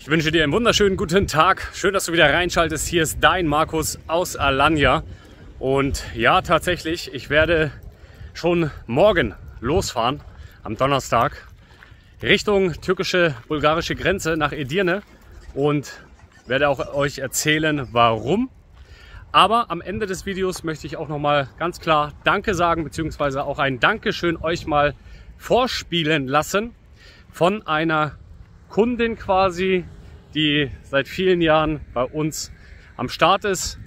Ich wünsche dir einen wunderschönen guten Tag. Schön, dass du wieder reinschaltest. Hier ist dein Markus aus Alanya. Und ja, tatsächlich, ich werde schon morgen losfahren, am Donnerstag, Richtung türkische-bulgarische Grenze nach Edirne und werde auch euch erzählen, warum. Aber am Ende des Videos möchte ich auch nochmal ganz klar Danke sagen, beziehungsweise auch ein Dankeschön euch mal vorspielen lassen von einer Kundin quasi, die seit vielen Jahren bei uns am Start ist.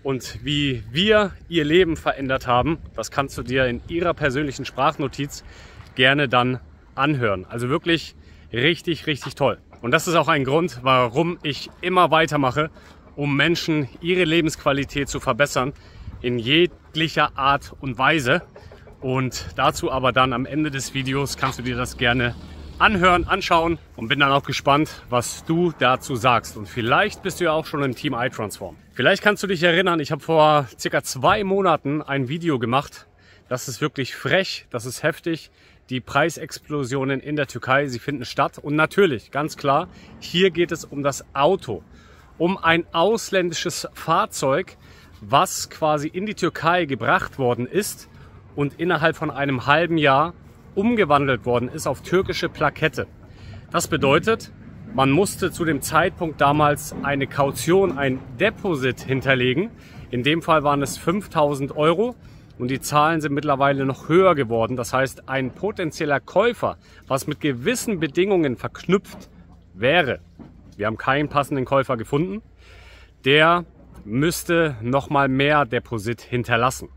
Und wie wir ihr Leben verändert haben, das kannst du dir in ihrer persönlichen Sprachnotiz gerne dann anhören. Also wirklich richtig, richtig toll. Und das ist auch ein Grund, warum ich immer weitermache, um Menschen ihre Lebensqualität zu verbessern, in jeglicher Art und Weise. Und dazu aber dann am Ende des Videos kannst du dir das gerne anhören, anschauen und bin dann auch gespannt, was du dazu sagst. Und vielleicht bist du ja auch schon im Team iTransform. Vielleicht kannst du dich erinnern, ich habe vor circa 2 Monaten ein Video gemacht. Das ist wirklich frech, das ist heftig. Die Preisexplosionen in der Türkei, sie finden statt. Und natürlich, ganz klar, hier geht es um das Auto. Um ein ausländisches Fahrzeug, was quasi in die Türkei gebracht worden ist und innerhalb von einem halben Jahr umgewandelt worden ist auf türkische Plakette. Das bedeutet, man musste zu dem Zeitpunkt damals eine Kaution, ein Deposit hinterlegen. In dem Fall waren es 5.000 € und die Zahlen sind mittlerweile noch höher geworden. Das heißt, ein potenzieller Käufer, was mit gewissen Bedingungen verknüpft wäre, wir haben keinen passenden Käufer gefunden, der müsste nochmal mehr Deposit hinterlassen.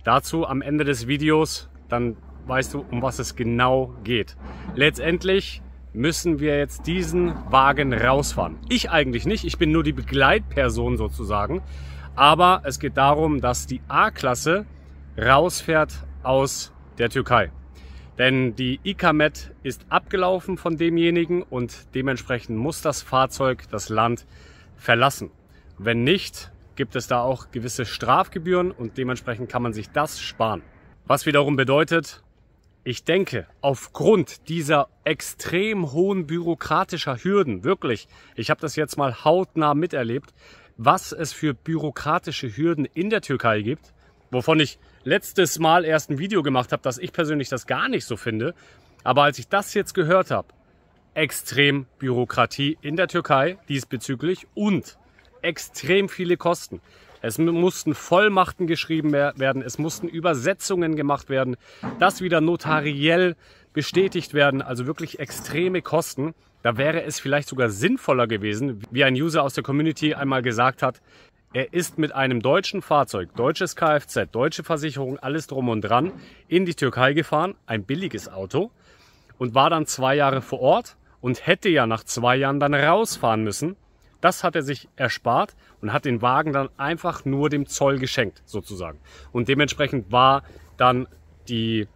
Dazu am Ende des Videos, dann weißt du, um was es genau geht. Letztendlich müssen wir jetzt diesen Wagen rausfahren. Ich eigentlich nicht, ich bin nur die Begleitperson sozusagen. Aber es geht darum, dass die A-Klasse rausfährt aus der Türkei. Denn die Ikamet ist abgelaufen von demjenigen und dementsprechend muss das Fahrzeug das Land verlassen. Wenn nicht, gibt es da auch gewisse Strafgebühren und dementsprechend kann man sich das sparen. Was wiederum bedeutet, ich denke, aufgrund dieser extrem hohen bürokratischer Hürden, wirklich, ich habe das jetzt mal hautnah miterlebt, was es für bürokratische Hürden in der Türkei gibt, wovon ich letztes Mal erst ein Video gemacht habe, dass ich persönlich das gar nicht so finde. Aber als ich das jetzt gehört habe, extrem Bürokratie in der Türkei diesbezüglich und extrem viele Kosten. Es mussten Vollmachten geschrieben werden, es mussten Übersetzungen gemacht werden, das wieder notariell bestätigt werden, also wirklich extreme Kosten. Da wäre es vielleicht sogar sinnvoller gewesen, wie ein User aus der Community einmal gesagt hat, er ist mit einem deutschen Fahrzeug, deutsches Kfz, deutsche Versicherung, alles drum und dran, in die Türkei gefahren, ein billiges Auto, und war dann 2 Jahre vor Ort und hätte ja nach 2 Jahren dann rausfahren müssen. Das hat er sich erspart und hat den Wagen dann einfach nur dem Zoll geschenkt, sozusagen. Und dementsprechend war dann die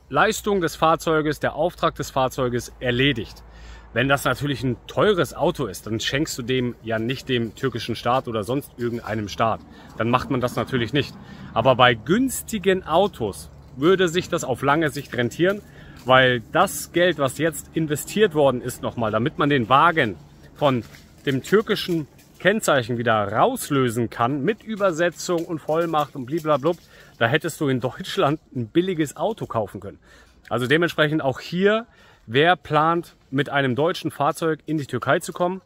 Leistung des Fahrzeuges, der Auftrag des Fahrzeuges erledigt. Wenn das natürlich ein teures Auto ist, dann schenkst du dem ja nicht dem türkischen Staat oder sonst irgendeinem Staat. Dann macht man das natürlich nicht. Aber bei günstigen Autos würde sich das auf lange Sicht rentieren, weil das Geld, was jetzt investiert worden ist nochmal, damit man den Wagen von dem türkischen Kennzeichen wieder rauslösen kann, mit Übersetzung und Vollmacht und blablabla, da hättest du in Deutschland ein billiges Auto kaufen können. Also dementsprechend auch hier, wer plant, mit einem deutschen Fahrzeug in die Türkei zu kommen,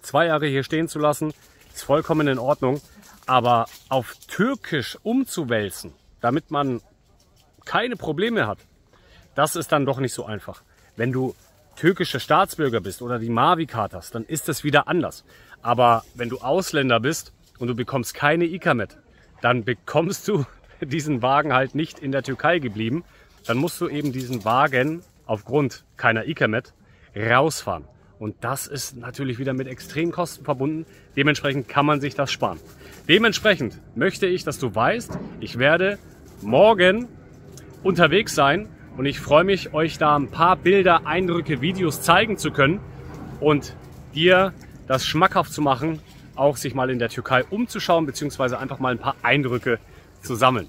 2 Jahre hier stehen zu lassen, ist vollkommen in Ordnung. Aber auf Türkisch umzuwälzen, damit man keine Probleme hat, das ist dann doch nicht so einfach. Wenn du türkische Staatsbürger bist oder die Mavi-Card hast, dann ist das wieder anders. Aber wenn du Ausländer bist und du bekommst keine Ikamet, dann bekommst du diesen Wagen halt nicht in der Türkei geblieben. Dann musst du eben diesen Wagen aufgrund keiner Ikamet rausfahren. Und das ist natürlich wieder mit extremen Kosten verbunden. Dementsprechend kann man sich das sparen. Dementsprechend möchte ich, dass du weißt, ich werde morgen unterwegs sein. Und ich freue mich, euch da ein paar Bilder, Eindrücke, Videos zeigen zu können und dir das schmackhaft zu machen, auch sich mal in der Türkei umzuschauen, beziehungsweise einfach mal ein paar Eindrücke zu sammeln.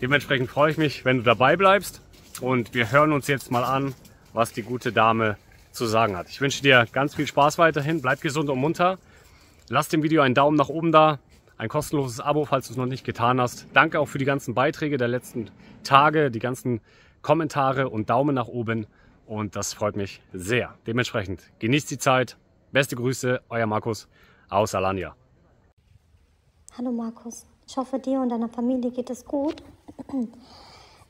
Dementsprechend freue ich mich, wenn du dabei bleibst und wir hören uns jetzt mal an, was die gute Dame zu sagen hat. Ich wünsche dir ganz viel Spaß weiterhin, bleib gesund und munter. Lass dem Video einen Daumen nach oben da, ein kostenloses Abo, falls du es noch nicht getan hast. Danke auch für die ganzen Beiträge der letzten Tage, die ganzen Kommentare und Daumen nach oben. Und das freut mich sehr. Dementsprechend genießt die Zeit. Beste Grüße, euer Markus aus Alanya. Hallo Markus, ich hoffe dir und deiner Familie geht es gut.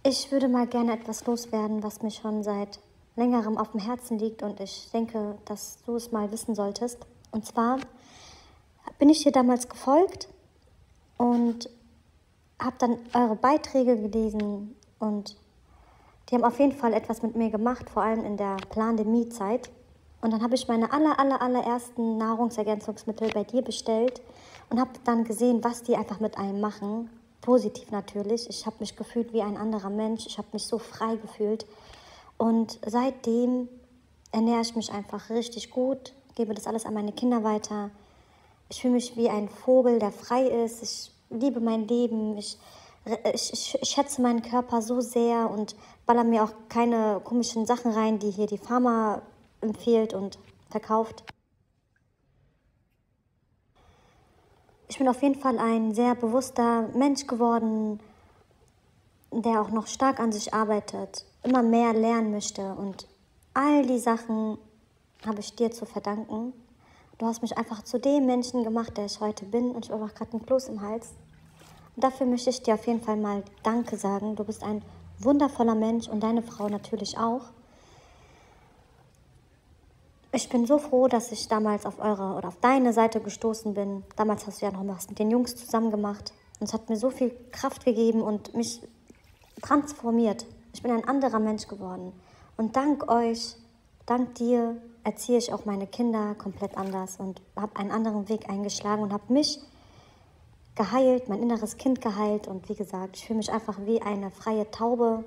Ich würde mal gerne etwas loswerden, was mir schon seit längerem auf dem Herzen liegt und ich denke, dass du es mal wissen solltest. Und zwar bin ich dir damals gefolgt und habe dann eure Beiträge gelesen und die haben auf jeden Fall etwas mit mir gemacht, vor allem in der Pandemiezeit. Und dann habe ich meine allerersten Nahrungsergänzungsmittel bei dir bestellt und habe dann gesehen, was die einfach mit einem machen. Positiv natürlich. Ich habe mich gefühlt wie ein anderer Mensch. Ich habe mich so frei gefühlt. Und seitdem ernähre ich mich einfach richtig gut, gebe das alles an meine Kinder weiter. Ich fühle mich wie ein Vogel, der frei ist. Ich liebe mein Leben. Ich schätze meinen Körper so sehr und baller mir auch keine komischen Sachen rein, die hier die Pharma empfiehlt und verkauft. Ich bin auf jeden Fall ein sehr bewusster Mensch geworden, der auch noch stark an sich arbeitet, immer mehr lernen möchte. Und all die Sachen habe ich dir zu verdanken. Du hast mich einfach zu dem Menschen gemacht, der ich heute bin. Und ich habe auch gerade einen Kloß im Hals. Und dafür möchte ich dir auf jeden Fall mal Danke sagen. Du bist ein wundervoller Mensch und deine Frau natürlich auch. Ich bin so froh, dass ich damals auf eure oder auf deine Seite gestoßen bin. Damals hast du ja noch was mit den Jungs zusammen gemacht. Und es hat mir so viel Kraft gegeben und mich transformiert. Ich bin ein anderer Mensch geworden. Und dank euch, dank dir, erziehe ich auch meine Kinder komplett anders und habe einen anderen Weg eingeschlagen und habe mich geheilt, mein inneres Kind geheilt. Und wie gesagt, ich fühle mich einfach wie eine freie Taube,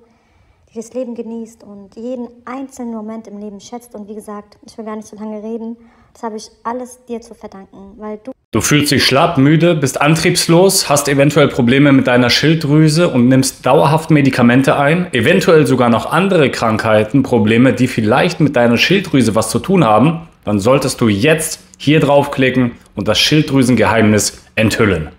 die das Leben genießt und jeden einzelnen Moment im Leben schätzt. Und wie gesagt, ich will gar nicht so lange reden. Das habe ich alles dir zu verdanken, weil Du fühlst dich schlapp, müde, bist antriebslos, hast eventuell Probleme mit deiner Schilddrüse und nimmst dauerhaft Medikamente ein, eventuell sogar noch andere Krankheiten, Probleme, die vielleicht mit deiner Schilddrüse was zu tun haben, dann solltest du jetzt hier draufklicken und das Schilddrüsengeheimnis enthüllen.